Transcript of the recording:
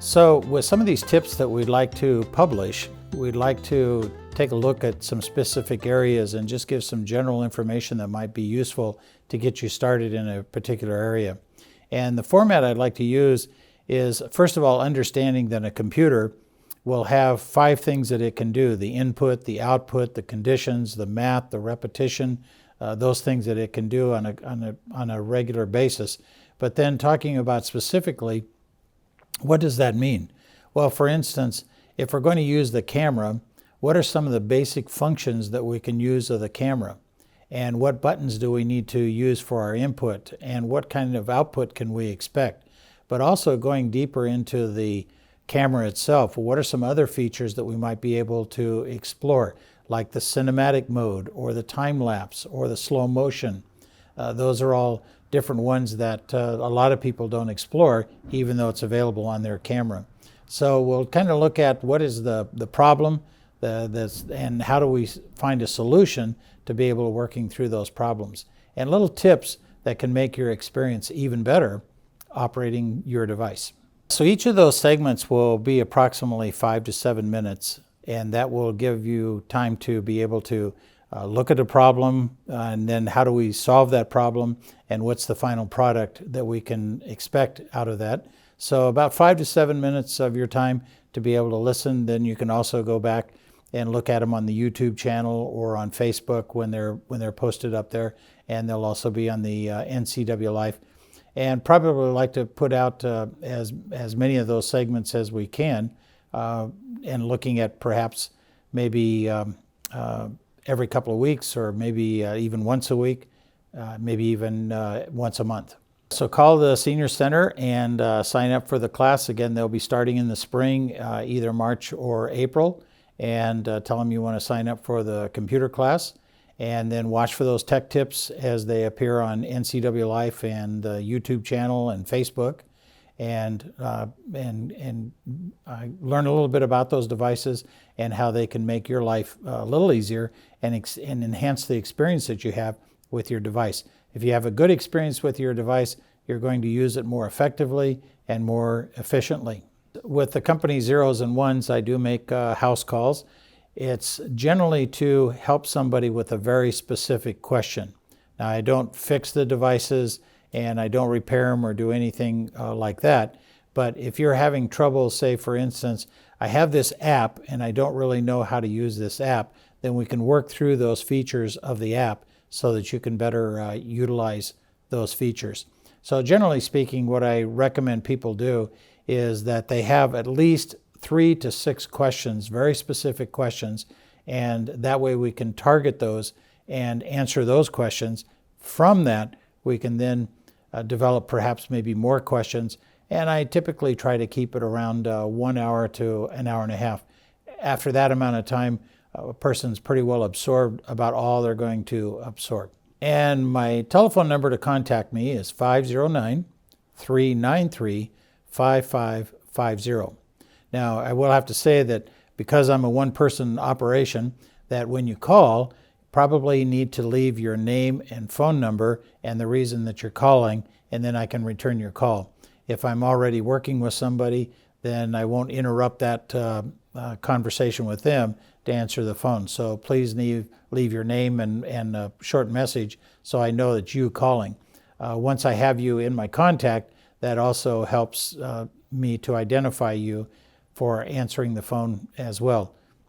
So with some of these tips that we'd like to publish, we'd like to take a look at some specific areas and just give some general information that might be useful to get you started in a particular area. And the format I'd like to use is, first of all, understanding that a computer will have 5 things that it can do: the input, the output, the conditions, the math, the repetition, those things that it can do on a regular basis. But then talking about specifically, what does that mean? Well, for instance, if we're going to use the camera, what are some of the basic functions that we can use of the camera? And what buttons do we need to use for our input? And what kind of output can we expect? But also going deeper into the camera itself, what are some other features that we might be able to explore, like the cinematic mode or the time lapse or the slow motion? Those are all different ones that a lot of people don't explore, even though it's available on their camera. So we'll kind of look at what is the problem and how do we find a solution to be able to working through those problems, and little tips that can make your experience even better operating your device. So each of those segments will be approximately 5 to 7 minutes, and that will give you time to be able to look at a problem, and then how do we solve that problem, and what's the final product that we can expect out of that. So about 5 to 7 minutes of your time to be able to listen. Then you can also go back and look at them on the YouTube channel or on Facebook when they're posted up there, and they'll also be on the NCW Life. And probably like to put out as many of those segments as we can, and looking at perhaps maybe every couple of weeks, or maybe even once a week, maybe even once a month. So call the Senior Center and sign up for the class. Again, they'll be starting in the spring, either March or April, and tell them you want to sign up for the computer class, and then watch for those tech tips as they appear on NCW Life and the YouTube channel and Facebook, and learn a little bit about those devices and how they can make your life a little easier and enhance the experience that you have with your device. If you have a good experience with your device, you're going to use it more effectively and more efficiently. With the company Zeroz and Wunzs, I do make house calls. It's generally to help somebody with a very specific question. Now, I don't fix the devices and I don't repair them or do anything like that. But if you're having trouble, say for instance, I have this app and I don't really know how to use this app, then we can work through those features of the app so that you can better utilize those features. So generally speaking, what I recommend people do is that they have at least 3 to 6 questions, very specific questions, and that way we can target those and answer those questions. From that, we can then develop perhaps maybe more questions, and I typically try to keep it around 1 hour to an hour and a half. After that amount of time, a person's pretty well absorbed about all they're going to absorb. And my telephone number to contact me is 509-393-5550. Now, I will have to say that because I'm a one-person operation, that when you call, probably need to leave your name and phone number and the reason that you're calling, and then I can return your call. If I'm already working with somebody, then I won't interrupt that conversation with them to answer the phone. So please leave your name and a short message so I know that you calling. Once I have you in my contact, that also helps me to identify you for answering the phone as well.